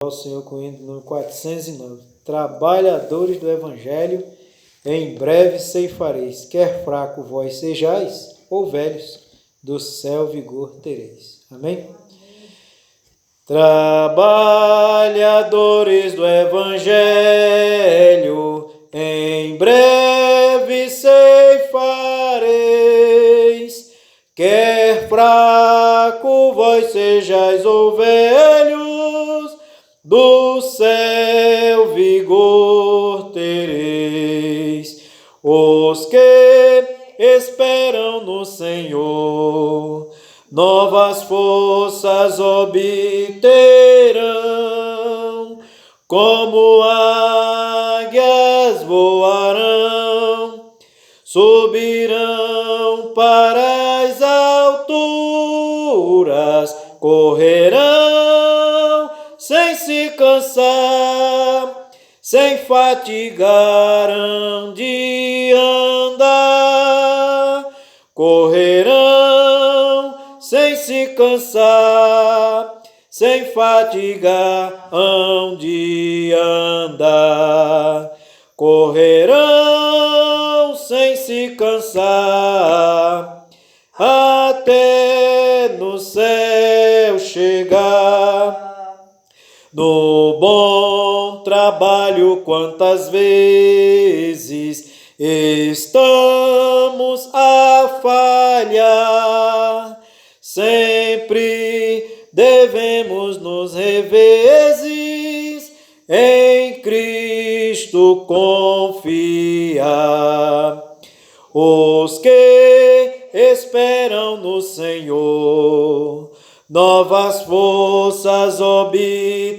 Ao Senhor com o hino 409. Trabalhadores do Evangelho, em breve ceifareis, quer fraco vós sejais, ou velhos, do céu vigor tereis. Amém? Trabalhadores do Evangelho, em breve ceifareis, quer fraco vós sejais, ou velhos, do céu vigor tereis. Os que esperam no Senhor, novas forças obterão, como águias voarão, subirão para as alturas, correrão sem se cansar, sem fatigarão de andar, correrão sem se cansar, sem fatigarão de andar, correrão sem se cansar, até no céu chegar. No bom trabalho, quantas vezes estamos a falhar, sempre devemos nos revezes em Cristo confiar. Os que esperam no Senhor, novas forças obterão,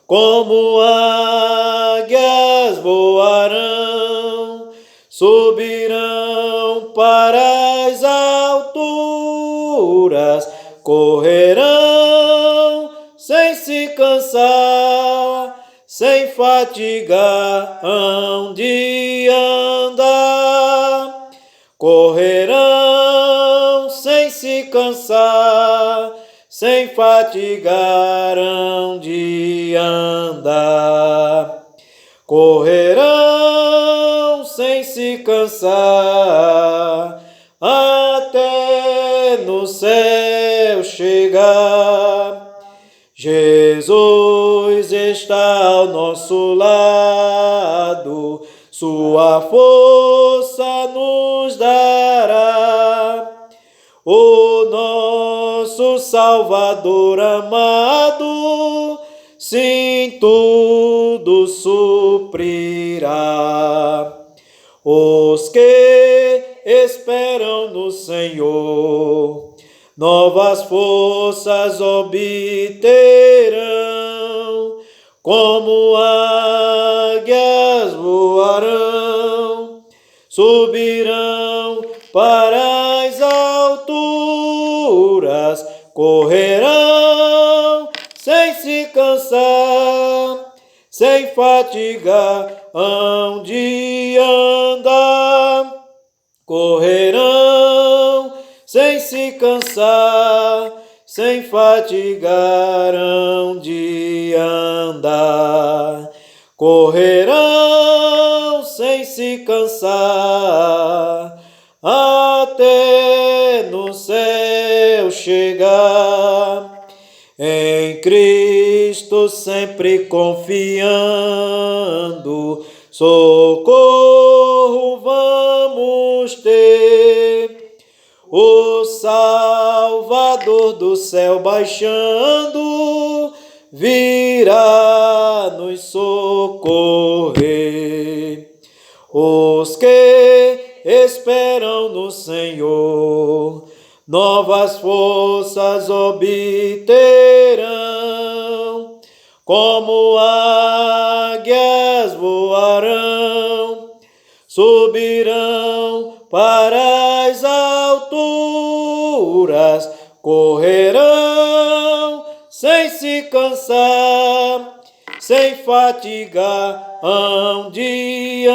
como águias voarão, subirão para as alturas, correrão sem se cansar, sem fatigarão de andar, correrão sem se cansar, sem fatigarão de andar, correrão sem se cansar, até no céu chegar. Jesus está ao nosso lado, sua força nos dará. O nosso Salvador amado, sim, tudo suprirá. Os que esperam no Senhor, novas forças obterão, como águias voarão, subirão para as alturas, correrão sem se cansar, sem fatigarão de andar, correrão sem se cansar, sem fatigarão de andar, correrão sem se cansar, até no céu chegar. Em Cristo sempre confiando, socorro vamos ter. O Salvador do céu baixando, virá nos socorrer. Os que esperam no Senhor, novas forças obterão, como águias voarão, subirão para as alturas, correrão sem se cansar, sem fatigarão de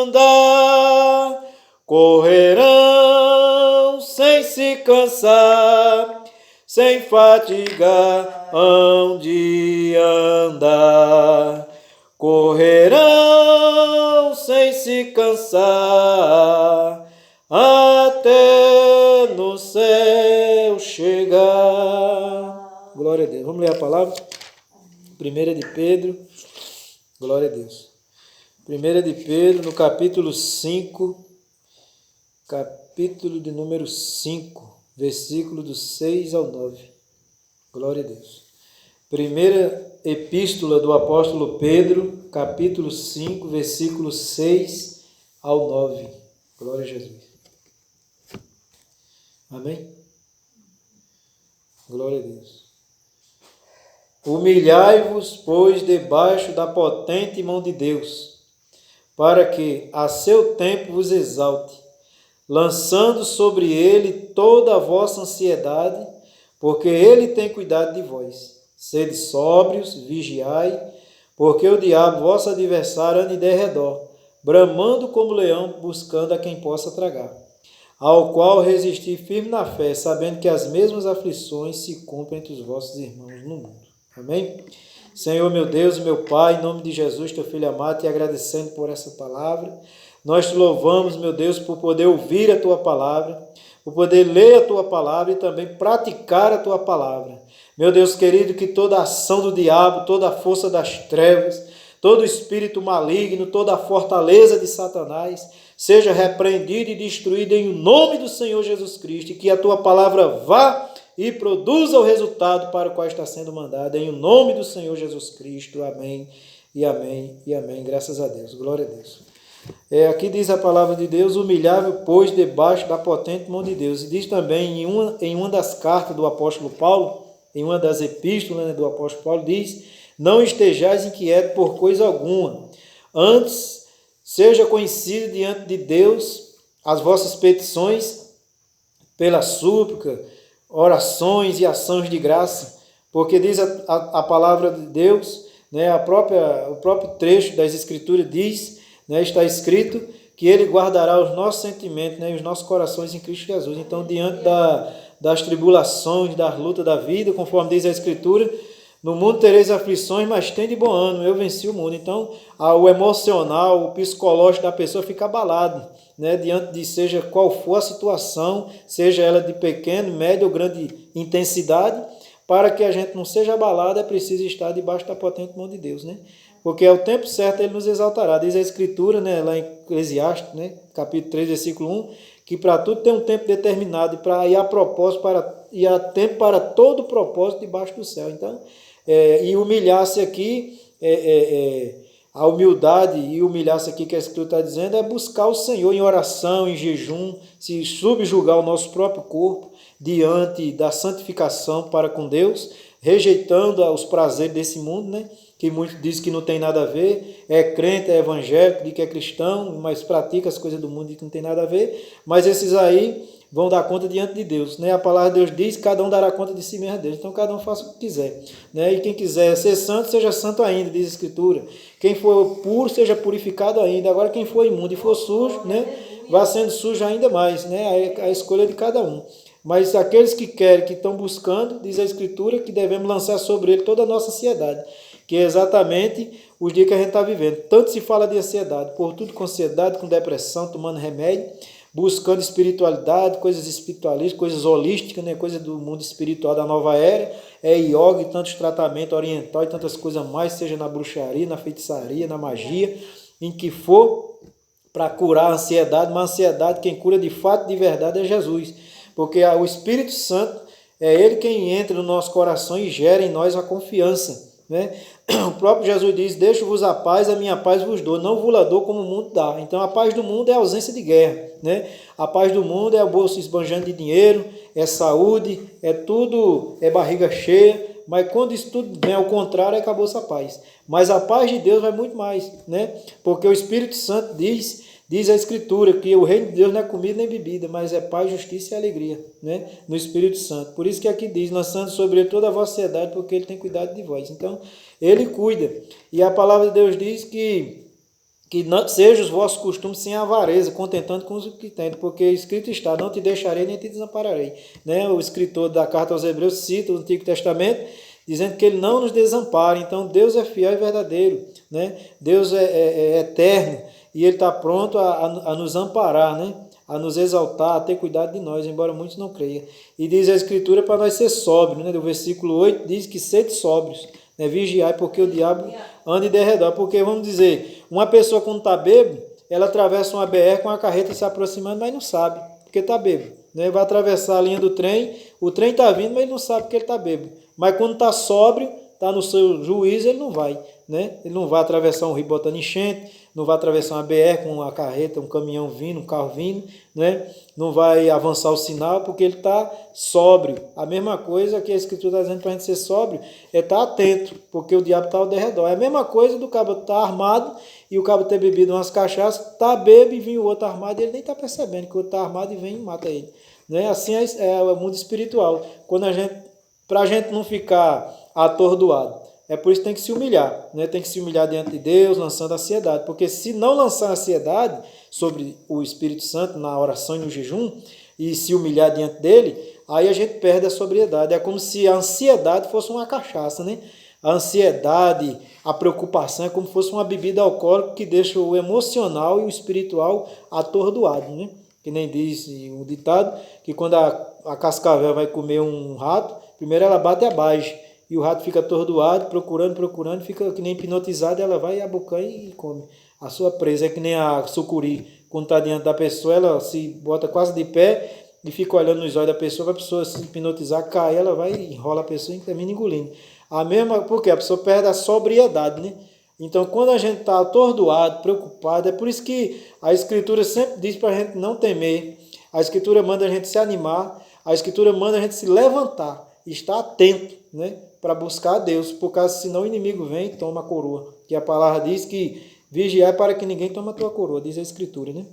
andar, correrão sem se cansar, sem fatigar hão de andar, correrão sem se cansar, até no céu chegar. Glória a Deus. Vamos ler a palavra? 1 de Pedro, glória a Deus. 1 de Pedro, no capítulo 5, capítulo de número 5, versículo do 6 ao 9. Glória a Deus. Primeira epístola do apóstolo Pedro, capítulo 5, versículo 6 ao 9. Glória a Jesus. Amém? Glória a Deus. Humilhai-vos, pois, debaixo da potente mão de Deus, para que a seu tempo vos exalte, lançando sobre ele toda a vossa ansiedade, porque ele tem cuidado de vós. Sede sóbrios, vigiai, porque o diabo, vosso adversário, anda em derredor, bramando como leão, buscando a quem possa tragar, ao qual resisti firme na fé, sabendo que as mesmas aflições se cumprem entre os vossos irmãos no mundo. Amém? Senhor, meu Deus e meu Pai, em nome de Jesus, teu Filho amado, te agradecendo por essa palavra. Nós te louvamos, meu Deus, por poder ouvir a tua palavra, por poder ler a tua palavra e também praticar a tua palavra. Meu Deus querido, que toda a ação do diabo, toda a força das trevas, todo o espírito maligno, toda a fortaleza de Satanás, seja repreendido e destruído em nome do Senhor Jesus Cristo, e que a tua palavra vá e produza o resultado para o qual está sendo mandada, em nome do Senhor Jesus Cristo. Amém, e amém, e amém. Graças a Deus. Glória a Deus. Aqui diz a palavra de Deus: humilhai-vos, pois, debaixo da potente mão de Deus. E diz também em uma das cartas do apóstolo Paulo, em uma das epístolas do apóstolo Paulo, diz: não estejais inquietos por coisa alguma, antes seja conhecido diante de Deus as vossas petições pela súplica, orações e ações de graça, porque diz a palavra de Deus, né, o próprio trecho das Escrituras diz, né, está escrito que Ele guardará os nossos sentimentos, né, e os nossos corações em Cristo Jesus. Então, diante das tribulações, das lutas da vida, conforme diz a Escritura, no mundo tereis aflições, mas tende bom ânimo, eu venci o mundo. Então, o emocional, o psicológico da pessoa fica abalado, né, diante de seja qual for a situação, seja ela de pequeno, médio ou grande intensidade. Para que a gente não seja abalado, é preciso estar debaixo da potente mão de Deus, né? Porque ao tempo certo Ele nos exaltará. Diz a Escritura, né, lá em Eclesiastes, né, capítulo 3, versículo 1, que para tudo tem um tempo determinado e há propósito e há tempo para todo propósito debaixo do céu. Então, e humilhar-se aqui, a humildade e humilhar-se aqui que a Escritura está dizendo é buscar o Senhor em oração, em jejum, se subjugar o nosso próprio corpo diante da santificação para com Deus, rejeitando os prazeres desse mundo, né? Que muitos dizem que não tem nada a ver, é crente, é evangélico, diz que é cristão, mas pratica as coisas do mundo e que não tem nada a ver, mas esses aí vão dar conta diante de Deus, né? A palavra de Deus diz que cada um dará conta de si mesmo a Deus, então cada um faça o que quiser, né? E quem quiser ser santo, seja santo ainda, diz a Escritura. Quem for puro, seja purificado ainda. Agora quem for imundo e for sujo, né, vá sendo sujo ainda mais, né? A escolha de cada um. Mas aqueles que querem, que estão buscando, diz a Escritura, que devemos lançar sobre ele toda a nossa ansiedade, que é exatamente os dias que a gente está vivendo. Tanto se fala de ansiedade, por tudo com ansiedade, com depressão, tomando remédio, buscando espiritualidade, coisas espiritualistas, coisas holísticas, né? Coisas do mundo espiritual da nova era, yoga e tantos tratamentos orientais e tantas coisas mais, seja na bruxaria, na feitiçaria, na magia, em que for, para curar a ansiedade. Mas a ansiedade, quem cura de fato, de verdade, é Jesus, porque o Espírito Santo é Ele quem entra no nosso coração e gera em nós a confiança, né? O próprio Jesus diz: deixo-vos a paz, a minha paz vos dou, não vos la dou como o mundo dá. Então a paz do mundo é a ausência de guerra, né? A paz do mundo é o bolso esbanjando de dinheiro, é saúde, é tudo, é barriga cheia. Mas quando isso tudo vem ao contrário, acabou-se a paz. Mas a paz de Deus vai muito mais, né? Porque o Espírito Santo diz a Escritura que o reino de Deus não é comida nem bebida, mas é paz, justiça e alegria, né? No Espírito Santo. Por isso que aqui diz: lançando sobre ele toda a vossa ansiedade, porque ele tem cuidado de vós. Então, ele cuida. E a palavra de Deus diz que não sejam os vossos costumes sem avareza, contentando com os que tem, porque escrito está: não te deixarei nem te desampararei, né? O escritor da carta aos Hebreus cita o Antigo Testamento, dizendo que Ele não nos desampara. Então, Deus é fiel e verdadeiro, né? Deus é eterno e Ele está pronto a nos amparar, né? A nos exaltar, a ter cuidado de nós, embora muitos não creiam. E diz a Escritura para nós ser sóbrios, né? Do versículo 8 diz que sede sóbrios, né? Vigiai, porque o diabo anda de redor. Porque, vamos dizer, uma pessoa quando está bêbado, ela atravessa uma BR com a carreta se aproximando, mas não sabe, porque está bêbado, né? Vai atravessar a linha do trem, o trem está vindo, mas ele não sabe que ele está bêbado. Mas quando está sóbrio, está no seu juízo, ele não vai, né? Ele não vai atravessar um rio botando enchente, não vai atravessar uma BR com uma carreta, um caminhão vindo, um carro vindo, né? Não vai avançar o sinal porque ele está sóbrio. A mesma coisa que a Escritura está dizendo para a gente ser sóbrio é estar atento, porque o diabo está ao derredor. É a mesma coisa do cabo estar armado e o cabo ter bebido umas cachaças, está bêbado e vem o outro armado e ele nem está percebendo que o outro está armado e vem e mata ele, né? Assim é o mundo espiritual. Para a gente não ficar atordoado. É por isso que tem que se humilhar, né? Tem que se humilhar diante de Deus, lançando a ansiedade. Porque se não lançar a ansiedade sobre o Espírito Santo na oração e no jejum, e se humilhar diante dele, aí a gente perde a sobriedade. É como se a ansiedade fosse uma cachaça, né? A ansiedade, a preocupação é como se fosse uma bebida alcoólica que deixa o emocional e o espiritual atordoado, né? Que nem diz o ditado, que quando a cascavel vai comer um rato, primeiro ela bate abaixo. E o rato fica atordoado, procurando, fica que nem hipnotizado, ela vai abocanha e come a sua presa. É que nem a sucuri, quando está diante da pessoa, ela se bota quase de pé e fica olhando nos olhos da pessoa, para a pessoa se hipnotizar, cai, ela vai, enrola a pessoa e termina engolindo. Porque a pessoa perde a sobriedade, né? Então, quando a gente está atordoado, preocupado, é por isso que a Escritura sempre diz para a gente não temer, a Escritura manda a gente se animar, a Escritura manda a gente se levantar, estar atento, né? Para buscar a Deus, por causa senão o inimigo vem e toma a coroa. Que a palavra diz que vigiar para que ninguém tome a tua coroa, diz a Escritura, né?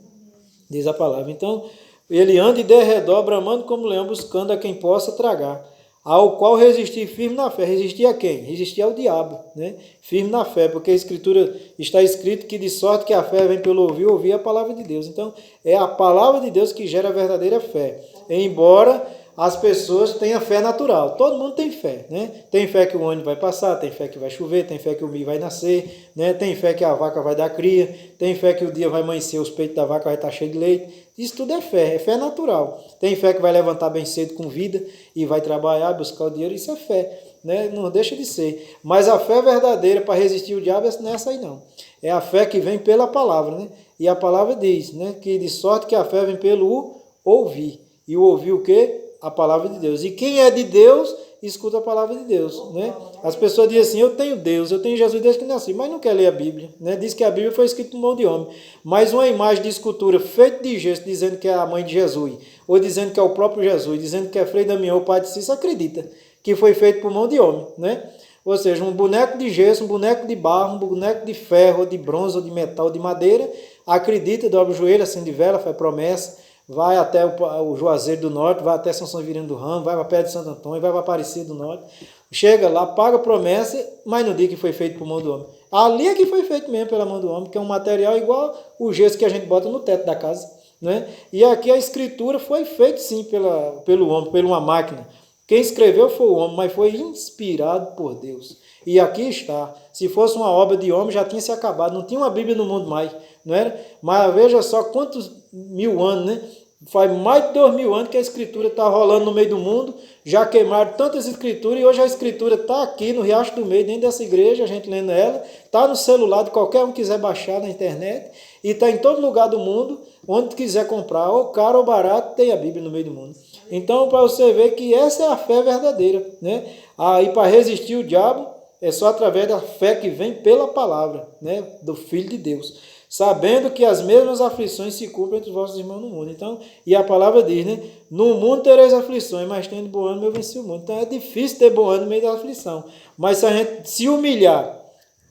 Diz a palavra. Então, ele anda de redor, bramando como leão, buscando a quem possa tragar, ao qual resistir firme na fé. Resistir a quem? Resistir ao diabo, né? Firme na fé, porque a Escritura está escrito que de sorte que a fé vem pelo ouvir a palavra de Deus. Então, é a palavra de Deus que gera a verdadeira fé. Embora as pessoas têm a fé natural. Todo mundo tem fé, né? Tem fé que o ônibus vai passar, tem fé que vai chover, tem fé que o milho vai nascer, né? Tem fé que a vaca vai dar cria, tem fé que o dia vai amanhecer, os peitos da vaca vai estar cheios de leite. Isso tudo é fé natural. Tem fé que vai levantar bem cedo com vida e vai trabalhar, buscar o dinheiro, isso é fé, né? Não deixa de ser. Mas a fé verdadeira para resistir o diabo não é essa aí não. É a fé que vem pela palavra, né? E a palavra diz, né? Que de sorte que a fé vem pelo ouvir. E o ouvir o quê? A palavra de Deus. E quem é de Deus, escuta a palavra de Deus, né? As pessoas dizem assim, eu tenho Deus, eu tenho Jesus desde que nasci, mas não quer ler a Bíblia, né? Diz que a Bíblia foi escrita por mão de homem, mas uma imagem de escultura feita de gesso, dizendo que é a mãe de Jesus, ou dizendo que é o próprio Jesus, dizendo que é Frei Damião, o pai de Cícero, acredita que foi feito por mão de homem, né? Ou seja, um boneco de gesso, um boneco de barro, um boneco de ferro, ou de bronze, ou de metal, ou de madeira, acredita, dobra o joelho, acende vela, faz promessa, vai até o Juazeiro do Norte, vai até São Severino do Ramo, vai para perto de Santo Antônio, vai para Aparecida do Norte, chega lá, paga a promessa, mas não diz que foi feito por mão do homem. Ali é que foi feito mesmo pela mão do homem, que é um material igual o gesso que a gente bota no teto da casa, né? E aqui a escritura foi feita sim pelo homem, por uma máquina. Quem escreveu foi o homem, mas foi inspirado por Deus. E aqui está. Se fosse uma obra de homem, já tinha se acabado. Não tinha uma Bíblia no mundo mais, não era? Mas veja só quantos mil anos, né? Faz mais de 2000 anos que a Escritura está rolando no meio do mundo. Já queimaram tantas Escrituras e hoje a Escritura está aqui no Riacho do Meio, dentro dessa igreja, a gente lendo ela. Está no celular de qualquer um que quiser baixar na internet. E está em todo lugar do mundo, onde quiser comprar, ou caro ou barato, tem a Bíblia no meio do mundo. Então, para você ver que essa é a fé verdadeira, né? Aí, para resistir o diabo, é só através da fé que vem pela palavra, né? Do Filho de Deus. Sabendo que as mesmas aflições se cumprem entre os vossos irmãos no mundo. Então, e a palavra diz, né? No mundo tereis aflições, mas tendo bom ânimo eu venci o mundo. Então, é difícil ter bom ânimo no meio da aflição. Mas se a gente se humilhar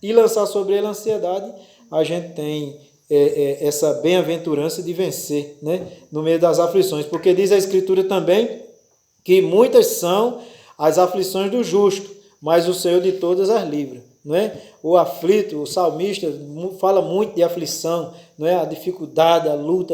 e lançar sobre ele a ansiedade, a gente tem essa bem-aventurança de vencer, né? No meio das aflições. Porque diz a Escritura também que muitas são as aflições do justo, mas o Senhor de todas as livra. Não é? O aflito, o salmista fala muito de aflição, não é? A dificuldade, a luta,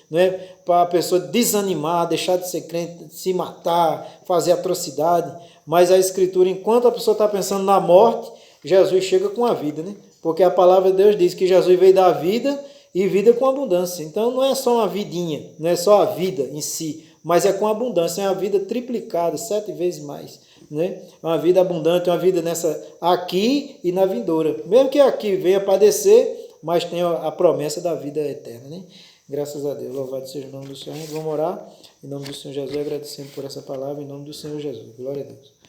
não é? Para a pessoa desanimar, deixar de ser crente, se matar, fazer atrocidade. Mas a Escritura, enquanto a pessoa está pensando na morte, Jesus chega com a vida, né? Porque a palavra de Deus diz que Jesus veio dar vida e vida com abundância. Então não é só uma vidinha, não é só a vida em si, mas é com abundância, é uma vida triplicada, 7 vezes mais, né? Uma vida abundante, uma vida nessa aqui e na vindoura. Mesmo que aqui venha padecer, mas tem a promessa da vida eterna, né? Graças a Deus, louvado seja o nome do Senhor. Vamos orar em nome do Senhor Jesus, agradecendo por essa palavra, em nome do Senhor Jesus. Glória a Deus.